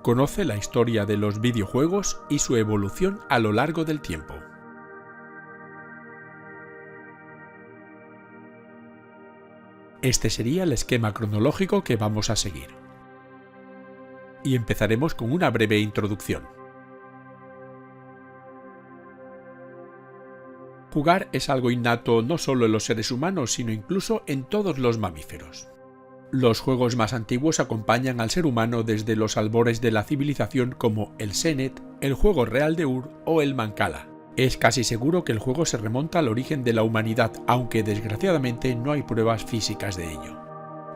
Conoce la historia de los videojuegos y su evolución a lo largo del tiempo. Este sería el esquema cronológico que vamos a seguir. Y empezaremos con una breve introducción. Jugar es algo innato no solo en los seres humanos, sino incluso en todos los mamíferos. Los juegos más antiguos acompañan al ser humano desde los albores de la civilización, como el Senet, el juego real de Ur o el Mancala. Es casi seguro que el juego se remonta al origen de la humanidad, aunque desgraciadamente no hay pruebas físicas de ello.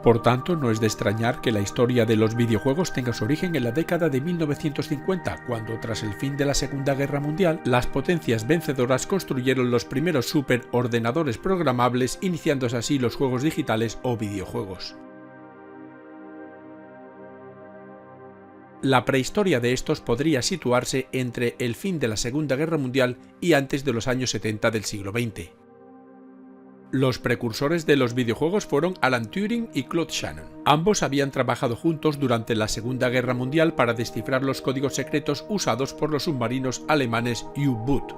Por tanto, no es de extrañar que la historia de los videojuegos tenga su origen en la década de 1950, cuando tras el fin de la Segunda Guerra Mundial, las potencias vencedoras construyeron los primeros superordenadores programables, iniciándose así los juegos digitales o videojuegos. La prehistoria de estos podría situarse entre el fin de la Segunda Guerra Mundial y antes de los años 70 del siglo XX. Los precursores de los videojuegos fueron Alan Turing y Claude Shannon. Ambos habían trabajado juntos durante la Segunda Guerra Mundial para descifrar los códigos secretos usados por los submarinos alemanes U-Boot.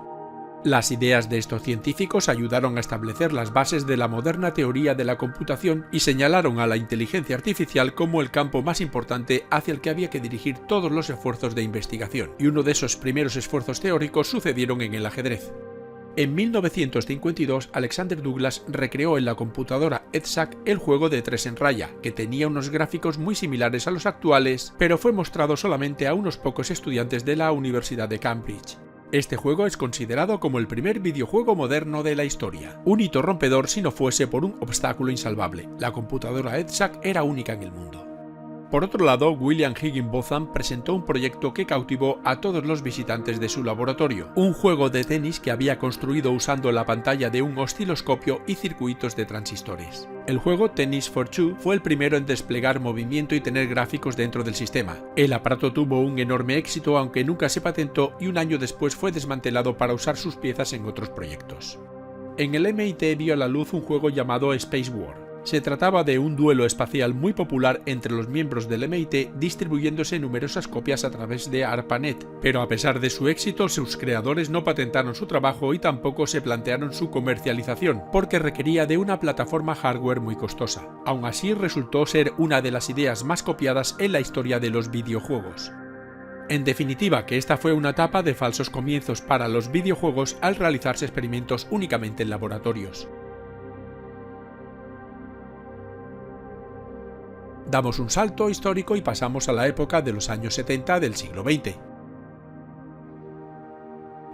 Las ideas de estos científicos ayudaron a establecer las bases de la moderna teoría de la computación y señalaron a la inteligencia artificial como el campo más importante hacia el que había que dirigir todos los esfuerzos de investigación, y uno de esos primeros esfuerzos teóricos sucedieron en el ajedrez. En 1952, Alexander Douglas recreó en la computadora EDSAC el juego de 3 en raya, que tenía unos gráficos muy similares a los actuales, pero fue mostrado solamente a unos pocos estudiantes de la Universidad de Cambridge. Este juego es considerado como el primer videojuego moderno de la historia, un hito rompedor si no fuese por un obstáculo insalvable: la computadora EDSAC era única en el mundo. Por otro lado, William Higginbotham presentó un proyecto que cautivó a todos los visitantes de su laboratorio, un juego de tenis que había construido usando la pantalla de un osciloscopio y circuitos de transistores. El juego Tennis for Two fue el primero en desplegar movimiento y tener gráficos dentro del sistema. El aparato tuvo un enorme éxito, aunque nunca se patentó, y un año después fue desmantelado para usar sus piezas en otros proyectos. En el MIT vio a la luz un juego llamado Space War. Se trataba de un duelo espacial muy popular entre los miembros del MIT, distribuyéndose numerosas copias a través de ARPANET, pero a pesar de su éxito, sus creadores no patentaron su trabajo y tampoco se plantearon su comercialización, porque requería de una plataforma hardware muy costosa. Aún así, resultó ser una de las ideas más copiadas en la historia de los videojuegos. En definitiva, que esta fue una etapa de falsos comienzos para los videojuegos al realizarse experimentos únicamente en laboratorios. Damos un salto histórico y pasamos a la época de los años 70 del siglo XX.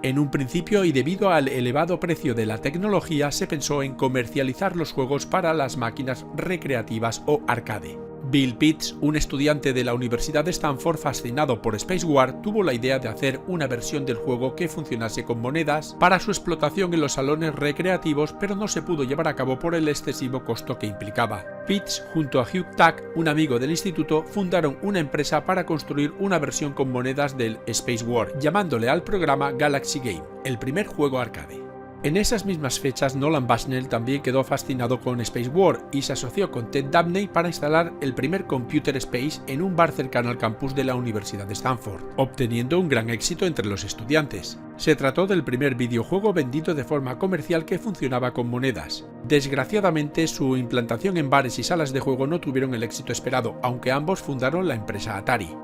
En un principio, y debido al elevado precio de la tecnología, se pensó en comercializar los juegos para las máquinas recreativas o arcade. Bill Pitts, un estudiante de la Universidad de Stanford fascinado por Space War, tuvo la idea de hacer una versión del juego que funcionase con monedas para su explotación en los salones recreativos, pero no se pudo llevar a cabo por el excesivo costo que implicaba. Pitts, junto a Hugh Tack, un amigo del instituto, fundaron una empresa para construir una versión con monedas del Space War, llamándole al programa Galaxy Game, el primer juego arcade. En esas mismas fechas, Nolan Bushnell también quedó fascinado con Space War y se asoció con Ted Dabney para instalar el primer Computer Space en un bar cercano al campus de la Universidad de Stanford, obteniendo un gran éxito entre los estudiantes. Se trató del primer videojuego vendido de forma comercial que funcionaba con monedas. Desgraciadamente, su implantación en bares y salas de juego no tuvieron el éxito esperado, aunque ambos fundaron la empresa Atari.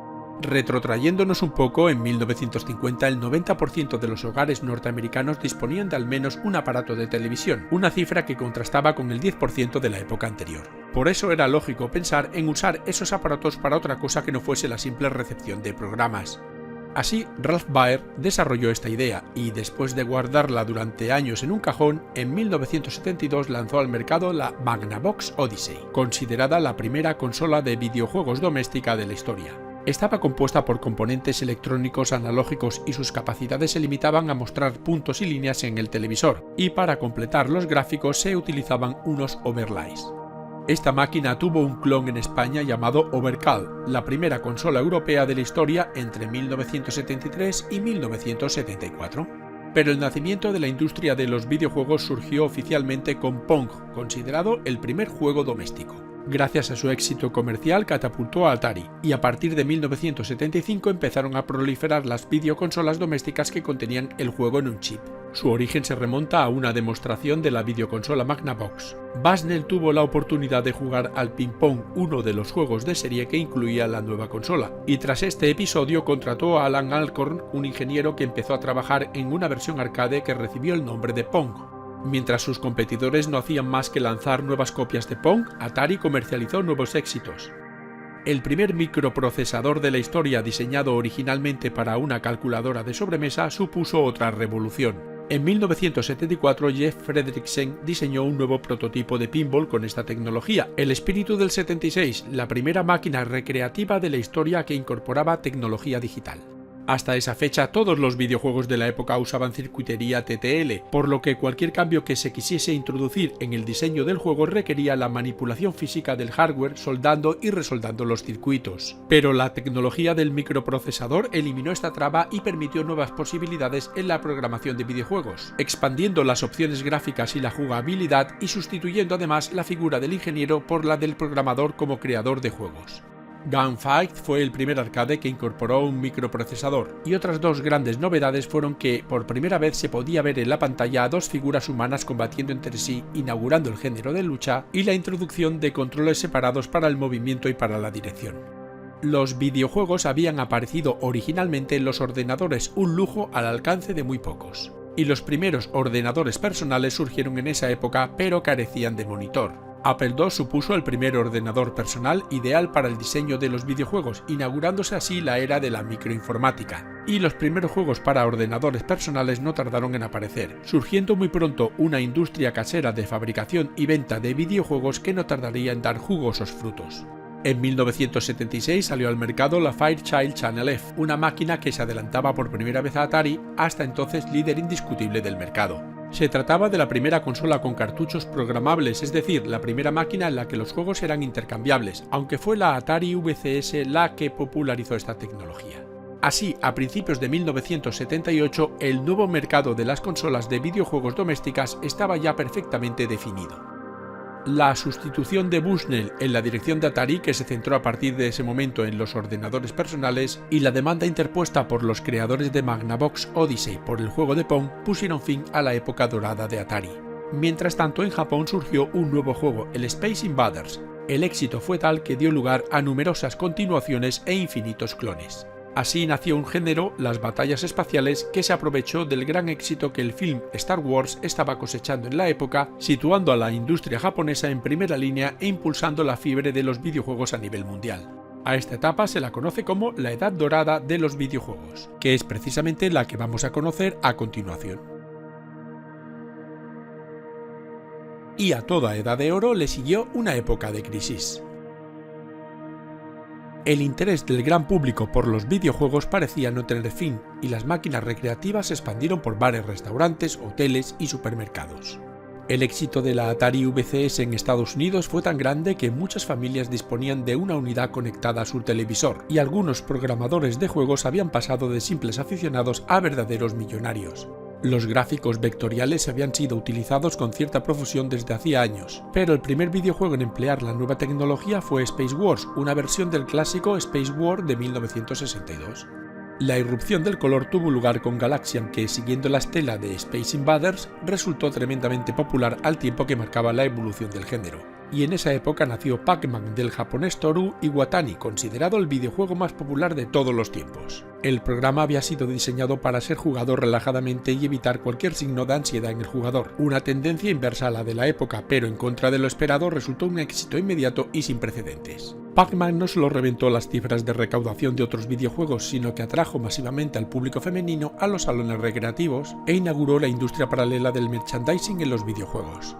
Retrotrayéndonos un poco, en 1950 el 90% de los hogares norteamericanos disponían de al menos un aparato de televisión, una cifra que contrastaba con el 10% de la época anterior. Por eso era lógico pensar en usar esos aparatos para otra cosa que no fuese la simple recepción de programas. Así, Ralph Baer desarrolló esta idea y, después de guardarla durante años en un cajón, en 1972 lanzó al mercado la Magnavox Odyssey, considerada la primera consola de videojuegos doméstica de la historia. Estaba compuesta por componentes electrónicos analógicos y sus capacidades se limitaban a mostrar puntos y líneas en el televisor, y para completar los gráficos se utilizaban unos overlays. Esta máquina tuvo un clon en España llamado Overcal, la primera consola europea de la historia entre 1973 y 1974. Pero el nacimiento de la industria de los videojuegos surgió oficialmente con Pong, considerado el primer juego doméstico. Gracias a su éxito comercial catapultó a Atari, y a partir de 1975 empezaron a proliferar las videoconsolas domésticas que contenían el juego en un chip. Su origen se remonta a una demostración de la videoconsola Magnavox. Bushnell tuvo la oportunidad de jugar al ping-pong, uno de los juegos de serie que incluía la nueva consola, y tras este episodio contrató a Alan Alcorn, un ingeniero que empezó a trabajar en una versión arcade que recibió el nombre de Pong. Mientras sus competidores no hacían más que lanzar nuevas copias de Pong, Atari comercializó nuevos éxitos. El primer microprocesador de la historia diseñado originalmente para una calculadora de sobremesa supuso otra revolución. En 1974 Jeff Fredricksen diseñó un nuevo prototipo de pinball con esta tecnología, el Espíritu del 76, la primera máquina recreativa de la historia que incorporaba tecnología digital. Hasta esa fecha todos los videojuegos de la época usaban circuitería TTL, por lo que cualquier cambio que se quisiese introducir en el diseño del juego requería la manipulación física del hardware soldando y resoldando los circuitos. Pero la tecnología del microprocesador eliminó esta traba y permitió nuevas posibilidades en la programación de videojuegos, expandiendo las opciones gráficas y la jugabilidad y sustituyendo además la figura del ingeniero por la del programador como creador de juegos. Gunfight fue el primer arcade que incorporó un microprocesador, y otras dos grandes novedades fueron que por primera vez se podía ver en la pantalla a dos figuras humanas combatiendo entre sí, inaugurando el género de lucha, y la introducción de controles separados para el movimiento y para la dirección. Los videojuegos habían aparecido originalmente en los ordenadores, un lujo al alcance de muy pocos, y los primeros ordenadores personales surgieron en esa época pero carecían de monitor. Apple II supuso el primer ordenador personal ideal para el diseño de los videojuegos, inaugurándose así la era de la microinformática. Y los primeros juegos para ordenadores personales no tardaron en aparecer, surgiendo muy pronto una industria casera de fabricación y venta de videojuegos que no tardaría en dar jugosos frutos. En 1976 salió al mercado la Fairchild Channel F, una máquina que se adelantaba por primera vez a Atari, hasta entonces líder indiscutible del mercado. Se trataba de la primera consola con cartuchos programables, es decir, la primera máquina en la que los juegos eran intercambiables, aunque fue la Atari VCS la que popularizó esta tecnología. Así, a principios de 1978, el nuevo mercado de las consolas de videojuegos domésticas estaba ya perfectamente definido. La sustitución de Bushnell en la dirección de Atari, que se centró a partir de ese momento en los ordenadores personales, y la demanda interpuesta por los creadores de Magnavox Odyssey por el juego de Pong pusieron fin a la época dorada de Atari. Mientras tanto, en Japón surgió un nuevo juego, el Space Invaders. El éxito fue tal que dio lugar a numerosas continuaciones e infinitos clones. Así nació un género, las batallas espaciales, que se aprovechó del gran éxito que el film Star Wars estaba cosechando en la época, situando a la industria japonesa en primera línea e impulsando la fiebre de los videojuegos a nivel mundial. A esta etapa se la conoce como la Edad Dorada de los videojuegos, que es precisamente la que vamos a conocer a continuación. Y a toda Edad de Oro le siguió una época de crisis. El interés del gran público por los videojuegos parecía no tener fin, y las máquinas recreativas se expandieron por bares, restaurantes, hoteles y supermercados. El éxito de la Atari VCS en Estados Unidos fue tan grande que muchas familias disponían de una unidad conectada a su televisor, y algunos programadores de juegos habían pasado de simples aficionados a verdaderos millonarios. Los gráficos vectoriales habían sido utilizados con cierta profusión desde hacía años, pero el primer videojuego en emplear la nueva tecnología fue Space Wars, una versión del clásico Space War de 1962. La irrupción del color tuvo lugar con Galaxian, que, siguiendo la estela de Space Invaders, resultó tremendamente popular al tiempo que marcaba la evolución del género. Y en esa época nació Pac-Man del japonés Toru Iwatani, considerado el videojuego más popular de todos los tiempos. El programa había sido diseñado para ser jugado relajadamente y evitar cualquier signo de ansiedad en el jugador, una tendencia inversa a la de la época, pero en contra de lo esperado resultó un éxito inmediato y sin precedentes. Pac-Man no solo reventó las cifras de recaudación de otros videojuegos, sino que atrajo masivamente al público femenino a los salones recreativos e inauguró la industria paralela del merchandising en los videojuegos.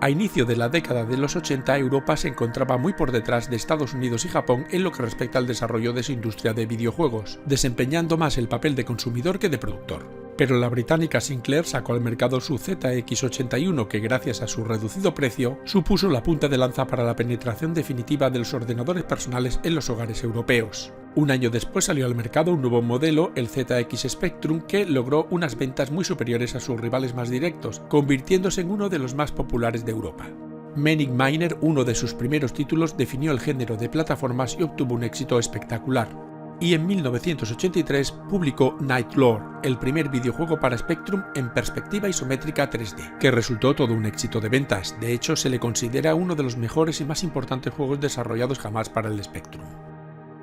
A inicio de la década de los 80, Europa se encontraba muy por detrás de Estados Unidos y Japón en lo que respecta al desarrollo de su industria de videojuegos, desempeñando más el papel de consumidor que de productor. Pero la británica Sinclair sacó al mercado su ZX81 que, gracias a su reducido precio, supuso la punta de lanza para la penetración definitiva de los ordenadores personales en los hogares europeos. Un año después salió al mercado un nuevo modelo, el ZX Spectrum, que logró unas ventas muy superiores a sus rivales más directos, convirtiéndose en uno de los más populares de Europa. Manic Miner, uno de sus primeros títulos, definió el género de plataformas y obtuvo un éxito espectacular. Y en 1983 publicó Night Lore, el primer videojuego para Spectrum en perspectiva isométrica 3D, que resultó todo un éxito de ventas. De hecho, se le considera uno de los mejores y más importantes juegos desarrollados jamás para el Spectrum.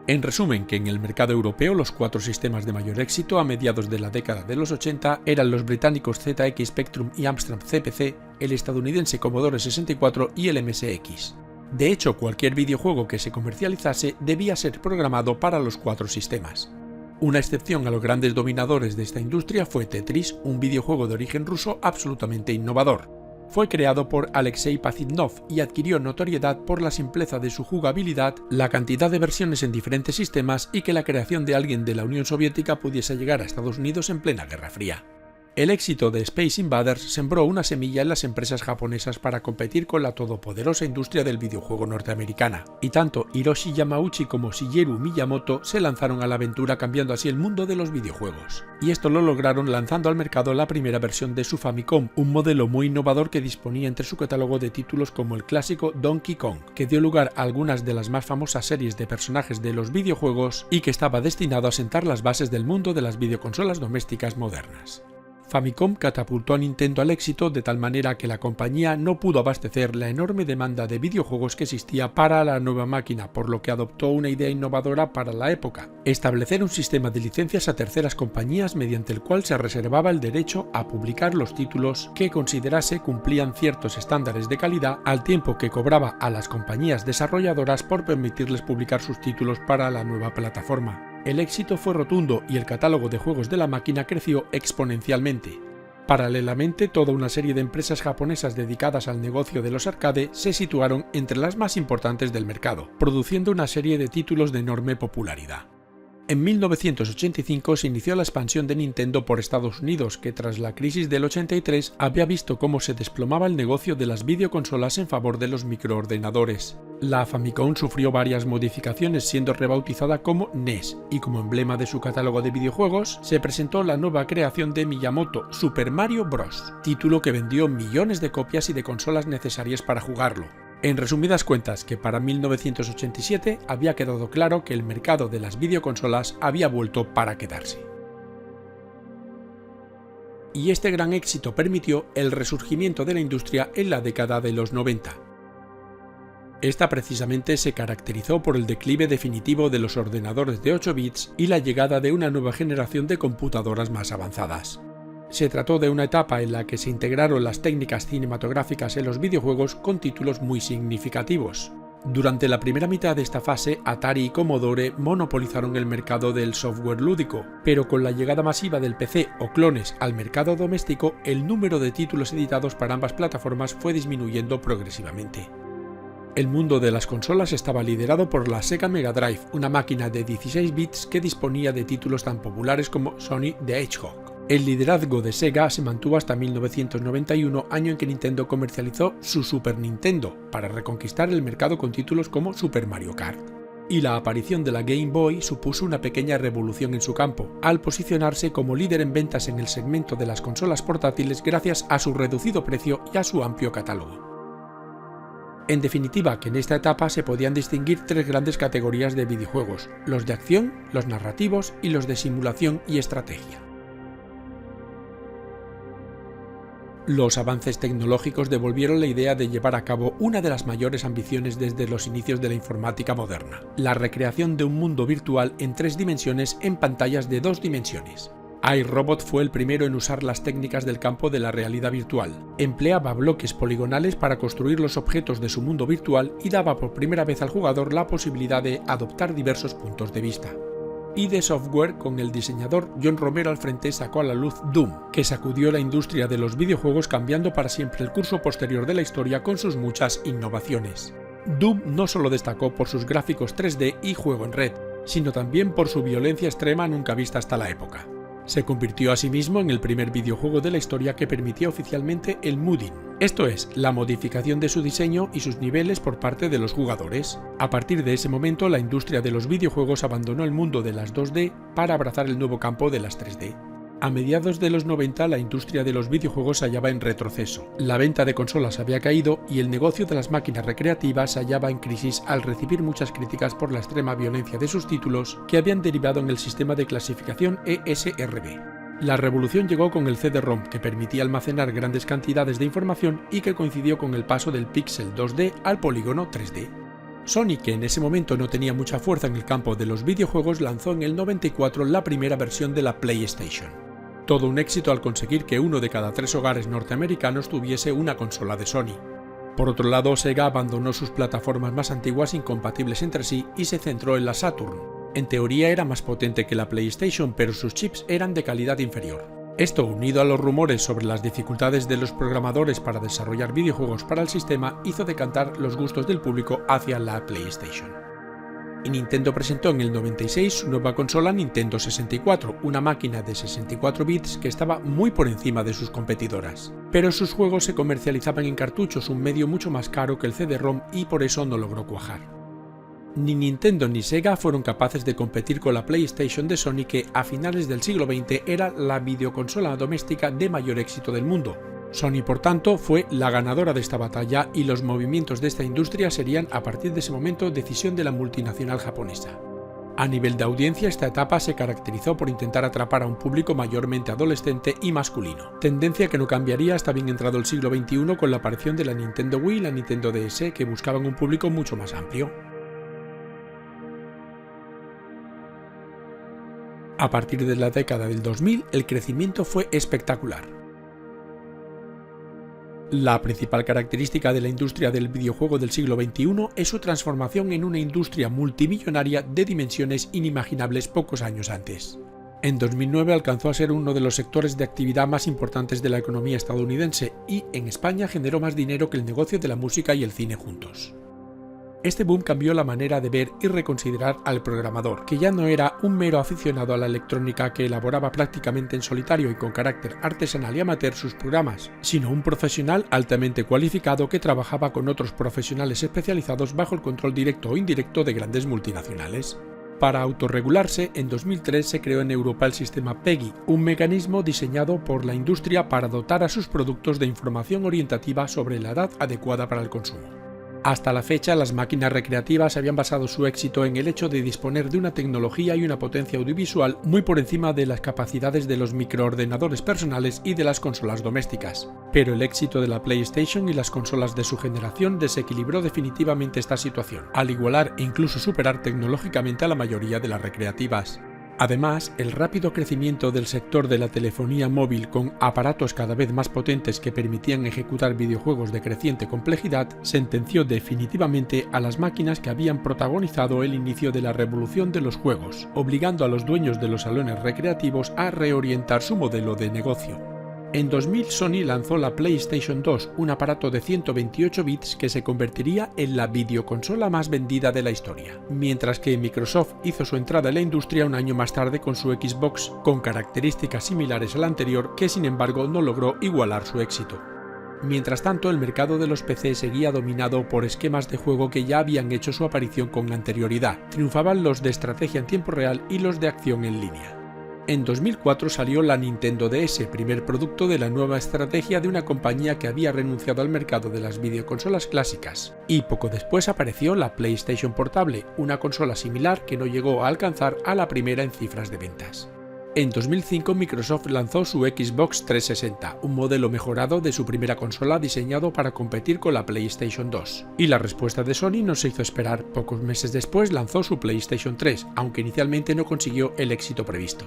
En resumen, que en el mercado europeo los 4 sistemas de mayor éxito a mediados de la década de los 80 eran los británicos ZX Spectrum y Amstrad CPC, el estadounidense Commodore 64 y el MSX. De hecho, cualquier videojuego que se comercializase debía ser programado para los 4 sistemas. Una excepción a los grandes dominadores de esta industria fue Tetris, un videojuego de origen ruso absolutamente innovador. Fue creado por Alexei Pajitnov y adquirió notoriedad por la simpleza de su jugabilidad, la cantidad de versiones en diferentes sistemas y que la creación de alguien de la Unión Soviética pudiese llegar a Estados Unidos en plena Guerra Fría. El éxito de Space Invaders sembró una semilla en las empresas japonesas para competir con la todopoderosa industria del videojuego norteamericana, y tanto Hiroshi Yamauchi como Shigeru Miyamoto se lanzaron a la aventura cambiando así el mundo de los videojuegos. Y esto lo lograron lanzando al mercado la primera versión de su Famicom, un modelo muy innovador que disponía entre su catálogo de títulos como el clásico Donkey Kong, que dio lugar a algunas de las más famosas series de personajes de los videojuegos y que estaba destinado a sentar las bases del mundo de las videoconsolas domésticas modernas. Famicom catapultó a Nintendo al éxito de tal manera que la compañía no pudo abastecer la enorme demanda de videojuegos que existía para la nueva máquina, por lo que adoptó una idea innovadora para la época: establecer un sistema de licencias a terceras compañías mediante el cual se reservaba el derecho a publicar los títulos que considerase cumplían ciertos estándares de calidad, al tiempo que cobraba a las compañías desarrolladoras por permitirles publicar sus títulos para la nueva plataforma. El éxito fue rotundo y el catálogo de juegos de la máquina creció exponencialmente. Paralelamente, toda una serie de empresas japonesas dedicadas al negocio de los arcade se situaron entre las más importantes del mercado, produciendo una serie de títulos de enorme popularidad. En 1985 se inició la expansión de Nintendo por Estados Unidos, que tras la crisis del 83 había visto cómo se desplomaba el negocio de las videoconsolas en favor de los microordenadores. La Famicom sufrió varias modificaciones, siendo rebautizada como NES, y como emblema de su catálogo de videojuegos se presentó la nueva creación de Miyamoto, Super Mario Bros., título que vendió millones de copias y de consolas necesarias para jugarlo. En resumidas cuentas, que para 1987 había quedado claro que el mercado de las videoconsolas había vuelto para quedarse. Y este gran éxito permitió el resurgimiento de la industria en la década de los 90. Esta precisamente se caracterizó por el declive definitivo de los ordenadores de 8 bits y la llegada de una nueva generación de computadoras más avanzadas. Se trató de una etapa en la que se integraron las técnicas cinematográficas en los videojuegos con títulos muy significativos. Durante la primera mitad de esta fase, Atari y Commodore monopolizaron el mercado del software lúdico, pero con la llegada masiva del PC o clones al mercado doméstico, el número de títulos editados para ambas plataformas fue disminuyendo progresivamente. El mundo de las consolas estaba liderado por la Sega Mega Drive, una máquina de 16 bits que disponía de títulos tan populares como Sonic the Hedgehog. El liderazgo de Sega se mantuvo hasta 1991, año en que Nintendo comercializó su Super Nintendo, para reconquistar el mercado con títulos como Super Mario Kart. Y la aparición de la Game Boy supuso una pequeña revolución en su campo, al posicionarse como líder en ventas en el segmento de las consolas portátiles gracias a su reducido precio y a su amplio catálogo. En definitiva, que en esta etapa se podían distinguir 3 grandes categorías de videojuegos: los de acción, los narrativos y los de simulación y estrategia. Los avances tecnológicos devolvieron la idea de llevar a cabo una de las mayores ambiciones desde los inicios de la informática moderna: la recreación de un mundo virtual en 3 dimensiones en pantallas de 2 dimensiones. iRobot fue el primero en usar las técnicas del campo de la realidad virtual. Empleaba bloques poligonales para construir los objetos de su mundo virtual y daba por primera vez al jugador la posibilidad de adoptar diversos puntos de vista. ID Software, con el diseñador John Romero al frente, sacó a la luz Doom, que sacudió la industria de los videojuegos, cambiando para siempre el curso posterior de la historia con sus muchas innovaciones. Doom no solo destacó por sus gráficos 3D y juego en red, sino también por su violencia extrema nunca vista hasta la época. Se convirtió asimismo en el primer videojuego de la historia que permitía oficialmente el modding, esto es, la modificación de su diseño y sus niveles por parte de los jugadores. A partir de ese momento, la industria de los videojuegos abandonó el mundo de las 2D para abrazar el nuevo campo de las 3D. A mediados de los 90 la industria de los videojuegos se hallaba en retroceso, la venta de consolas había caído y el negocio de las máquinas recreativas se hallaba en crisis al recibir muchas críticas por la extrema violencia de sus títulos que habían derivado en el sistema de clasificación ESRB. La revolución llegó con el CD-ROM, que permitía almacenar grandes cantidades de información y que coincidió con el paso del píxel 2D al polígono 3D. Sony, que en ese momento no tenía mucha fuerza en el campo de los videojuegos, lanzó en el 94 la primera versión de la PlayStation. Todo un éxito al conseguir que 1 de cada 3 hogares norteamericanos tuviese una consola de Sony. Por otro lado, Sega abandonó sus plataformas más antiguas incompatibles entre sí y se centró en la Saturn. En teoría era más potente que la PlayStation, pero sus chips eran de calidad inferior. Esto, unido a los rumores sobre las dificultades de los programadores para desarrollar videojuegos para el sistema, hizo decantar los gustos del público hacia la PlayStation. Y Nintendo presentó en el 96 su nueva consola Nintendo 64, una máquina de 64 bits que estaba muy por encima de sus competidoras. Pero sus juegos se comercializaban en cartuchos, un medio mucho más caro que el CD-ROM, y por eso no logró cuajar. Ni Nintendo ni Sega fueron capaces de competir con la PlayStation de Sony, que a finales del siglo XX era la videoconsola doméstica de mayor éxito del mundo. Sony, por tanto, fue la ganadora de esta batalla y los movimientos de esta industria serían, a partir de ese momento, decisión de la multinacional japonesa. A nivel de audiencia, esta etapa se caracterizó por intentar atrapar a un público mayormente adolescente y masculino, tendencia que no cambiaría hasta bien entrado el siglo XXI con la aparición de la Nintendo Wii y la Nintendo DS, que buscaban un público mucho más amplio. A partir de la década del 2000, el crecimiento fue espectacular. La principal característica de la industria del videojuego del siglo XXI es su transformación en una industria multimillonaria de dimensiones inimaginables pocos años antes. En 2009 alcanzó a ser uno de los sectores de actividad más importantes de la economía estadounidense y en España generó más dinero que el negocio de la música y el cine juntos. Este boom cambió la manera de ver y reconsiderar al programador, que ya no era un mero aficionado a la electrónica que elaboraba prácticamente en solitario y con carácter artesanal y amateur sus programas, sino un profesional altamente cualificado que trabajaba con otros profesionales especializados bajo el control directo o indirecto de grandes multinacionales. Para autorregularse, en 2003 se creó en Europa el sistema PEGI, un mecanismo diseñado por la industria para dotar a sus productos de información orientativa sobre la edad adecuada para el consumo. Hasta la fecha, las máquinas recreativas habían basado su éxito en el hecho de disponer de una tecnología y una potencia audiovisual muy por encima de las capacidades de los microordenadores personales y de las consolas domésticas. Pero el éxito de la PlayStation y las consolas de su generación desequilibró definitivamente esta situación, al igualar e incluso superar tecnológicamente a la mayoría de las recreativas. Además, el rápido crecimiento del sector de la telefonía móvil con aparatos cada vez más potentes que permitían ejecutar videojuegos de creciente complejidad sentenció definitivamente a las máquinas que habían protagonizado el inicio de la revolución de los juegos, obligando a los dueños de los salones recreativos a reorientar su modelo de negocio. En 2000 Sony lanzó la PlayStation 2, un aparato de 128 bits que se convertiría en la videoconsola más vendida de la historia, mientras que Microsoft hizo su entrada en la industria un año más tarde con su Xbox, con características similares a la anterior que sin embargo no logró igualar su éxito. Mientras tanto, el mercado de los PC seguía dominado por esquemas de juego que ya habían hecho su aparición con anterioridad. Triunfaban los de estrategia en tiempo real y los de acción en línea. En 2004 salió la Nintendo DS, primer producto de la nueva estrategia de una compañía que había renunciado al mercado de las videoconsolas clásicas, y poco después apareció la PlayStation Portable, una consola similar que no llegó a alcanzar a la primera en cifras de ventas. En 2005 Microsoft lanzó su Xbox 360, un modelo mejorado de su primera consola diseñado para competir con la PlayStation 2, y la respuesta de Sony no se hizo esperar. Pocos meses después lanzó su PlayStation 3, aunque inicialmente no consiguió el éxito previsto.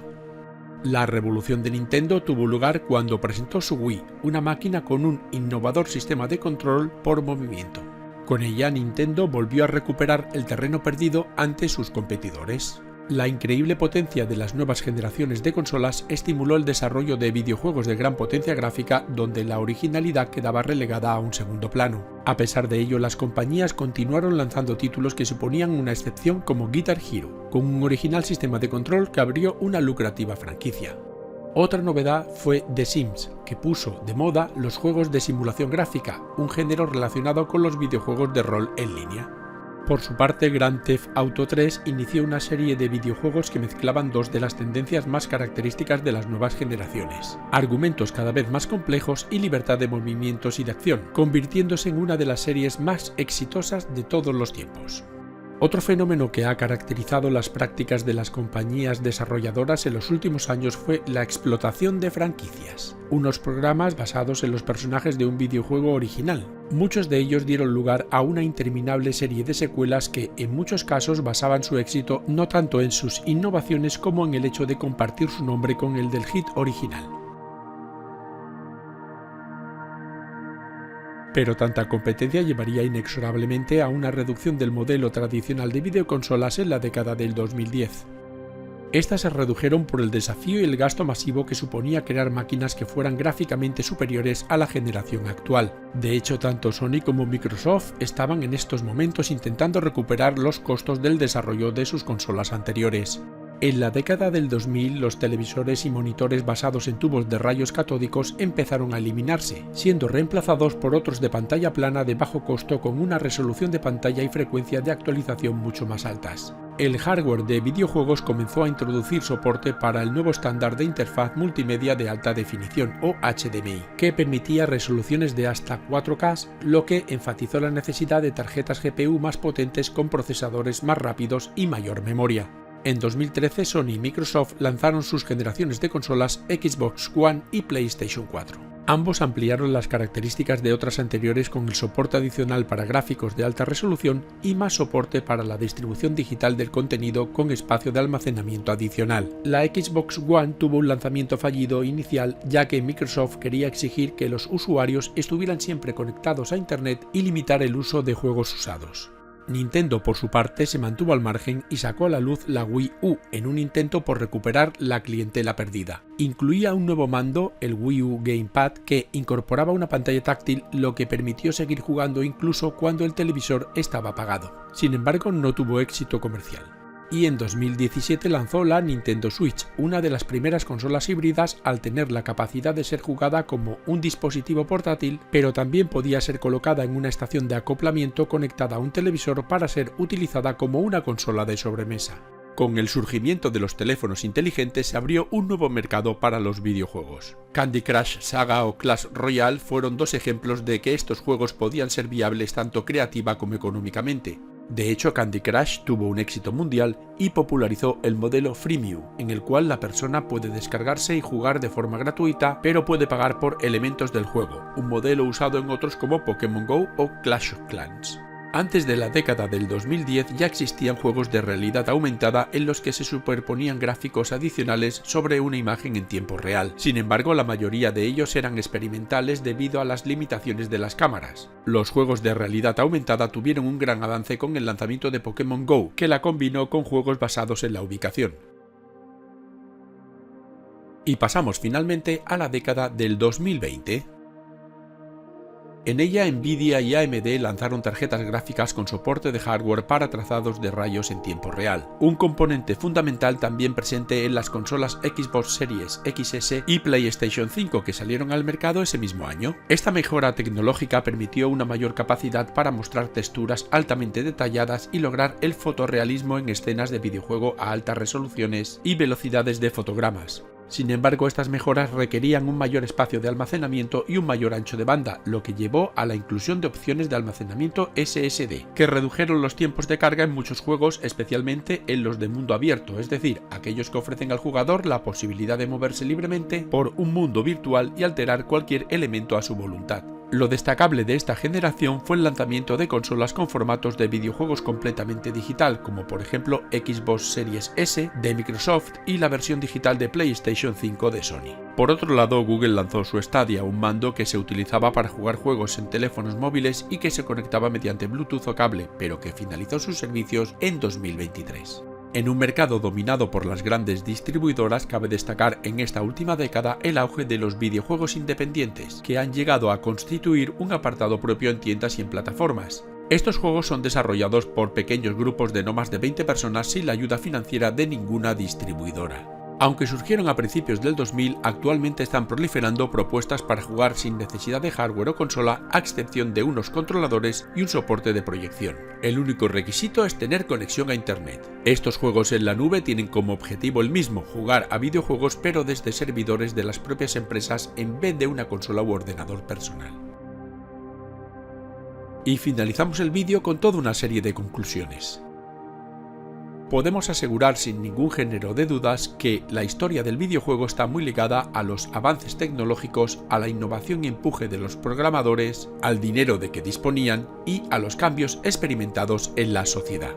La revolución de Nintendo tuvo lugar cuando presentó su Wii, una máquina con un innovador sistema de control por movimiento. Con ella, Nintendo volvió a recuperar el terreno perdido ante sus competidores. La increíble potencia de las nuevas generaciones de consolas estimuló el desarrollo de videojuegos de gran potencia gráfica donde la originalidad quedaba relegada a un segundo plano. A pesar de ello, las compañías continuaron lanzando títulos que suponían una excepción como Guitar Hero, con un original sistema de control que abrió una lucrativa franquicia. Otra novedad fue The Sims, que puso de moda los juegos de simulación gráfica, un género relacionado con los videojuegos de rol en línea. Por su parte, Grand Theft Auto 3 inició una serie de videojuegos que mezclaban dos de las tendencias más características de las nuevas generaciones: argumentos cada vez más complejos y libertad de movimientos y de acción, convirtiéndose en una de las series más exitosas de todos los tiempos. Otro fenómeno que ha caracterizado las prácticas de las compañías desarrolladoras en los últimos años fue la explotación de franquicias, unos programas basados en los personajes de un videojuego original. Muchos de ellos dieron lugar a una interminable serie de secuelas que, en muchos casos, basaban su éxito no tanto en sus innovaciones como en el hecho de compartir su nombre con el del hit original. Pero tanta competencia llevaría inexorablemente a una reducción del modelo tradicional de videoconsolas en la década del 2010. Estas se redujeron por el desafío y el gasto masivo que suponía crear máquinas que fueran gráficamente superiores a la generación actual. De hecho, tanto Sony como Microsoft estaban en estos momentos intentando recuperar los costos del desarrollo de sus consolas anteriores. En la década del 2000, los televisores y monitores basados en tubos de rayos catódicos empezaron a eliminarse, siendo reemplazados por otros de pantalla plana de bajo costo con una resolución de pantalla y frecuencia de actualización mucho más altas. El hardware de videojuegos comenzó a introducir soporte para el nuevo estándar de interfaz multimedia de alta definición, o HDMI, que permitía resoluciones de hasta 4K, lo que enfatizó la necesidad de tarjetas GPU más potentes con procesadores más rápidos y mayor memoria. En 2013, Sony y Microsoft lanzaron sus generaciones de consolas Xbox One y PlayStation 4. Ambos ampliaron las características de otras anteriores con el soporte adicional para gráficos de alta resolución y más soporte para la distribución digital del contenido con espacio de almacenamiento adicional. La Xbox One tuvo un lanzamiento fallido inicial, ya que Microsoft quería exigir que los usuarios estuvieran siempre conectados a Internet y limitar el uso de juegos usados. Nintendo, por su parte, se mantuvo al margen y sacó a la luz la Wii U en un intento por recuperar la clientela perdida. Incluía un nuevo mando, el Wii U Gamepad, que incorporaba una pantalla táctil, lo que permitió seguir jugando incluso cuando el televisor estaba apagado. Sin embargo, no tuvo éxito comercial. Y en 2017 lanzó la Nintendo Switch, una de las primeras consolas híbridas al tener la capacidad de ser jugada como un dispositivo portátil, pero también podía ser colocada en una estación de acoplamiento conectada a un televisor para ser utilizada como una consola de sobremesa. Con el surgimiento de los teléfonos inteligentes se abrió un nuevo mercado para los videojuegos. Candy Crush Saga o Clash Royale fueron dos ejemplos de que estos juegos podían ser viables tanto creativa como económicamente. De hecho, Candy Crush tuvo un éxito mundial y popularizó el modelo freemium, en el cual la persona puede descargarse y jugar de forma gratuita, pero puede pagar por elementos del juego, un modelo usado en otros como Pokémon Go o Clash of Clans. Antes de la década del 2010 ya existían juegos de realidad aumentada en los que se superponían gráficos adicionales sobre una imagen en tiempo real. Sin embargo, la mayoría de ellos eran experimentales debido a las limitaciones de las cámaras. Los juegos de realidad aumentada tuvieron un gran avance con el lanzamiento de Pokémon Go, que la combinó con juegos basados en la ubicación. Y pasamos finalmente a la década del 2020. En ella, Nvidia y AMD lanzaron tarjetas gráficas con soporte de hardware para trazados de rayos en tiempo real, un componente fundamental también presente en las consolas Xbox Series XS y PlayStation 5 que salieron al mercado ese mismo año. Esta mejora tecnológica permitió una mayor capacidad para mostrar texturas altamente detalladas y lograr el fotorrealismo en escenas de videojuego a altas resoluciones y velocidades de fotogramas. Sin embargo, estas mejoras requerían un mayor espacio de almacenamiento y un mayor ancho de banda, lo que llevó a la inclusión de opciones de almacenamiento SSD, que redujeron los tiempos de carga en muchos juegos, especialmente en los de mundo abierto, es decir, aquellos que ofrecen al jugador la posibilidad de moverse libremente por un mundo virtual y alterar cualquier elemento a su voluntad. Lo destacable de esta generación fue el lanzamiento de consolas con formatos de videojuegos completamente digital, como por ejemplo Xbox Series S de Microsoft y la versión digital de PlayStation 5 de Sony. Por otro lado, Google lanzó su Stadia, un mando que se utilizaba para jugar juegos en teléfonos móviles y que se conectaba mediante Bluetooth o cable, pero que finalizó sus servicios en 2023. En un mercado dominado por las grandes distribuidoras, cabe destacar en esta última década el auge de los videojuegos independientes, que han llegado a constituir un apartado propio en tiendas y en plataformas. Estos juegos son desarrollados por pequeños grupos de no más de 20 personas sin la ayuda financiera de ninguna distribuidora. Aunque surgieron a principios del 2000, actualmente están proliferando propuestas para jugar sin necesidad de hardware o consola, a excepción de unos controladores y un soporte de proyección. El único requisito es tener conexión a Internet. Estos juegos en la nube tienen como objetivo el mismo, jugar a videojuegos pero desde servidores de las propias empresas en vez de una consola u ordenador personal. Y finalizamos el vídeo con toda una serie de conclusiones. Podemos asegurar sin ningún género de dudas que la historia del videojuego está muy ligada a los avances tecnológicos, a la innovación y empuje de los programadores, al dinero de que disponían y a los cambios experimentados en la sociedad.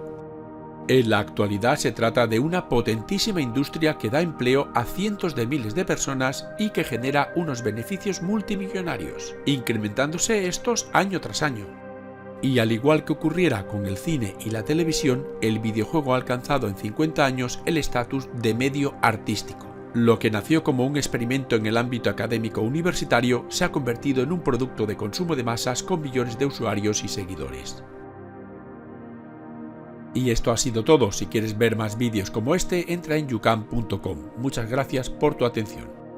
En la actualidad se trata de una potentísima industria que da empleo a cientos de miles de personas y que genera unos beneficios multimillonarios, incrementándose estos año tras año. Y al igual que ocurriera con el cine y la televisión, el videojuego ha alcanzado en 50 años el estatus de medio artístico. Lo que nació como un experimento en el ámbito académico universitario se ha convertido en un producto de consumo de masas con millones de usuarios y seguidores. Y esto ha sido todo. Si quieres ver más vídeos como este, entra en youcan.com. Muchas gracias por tu atención.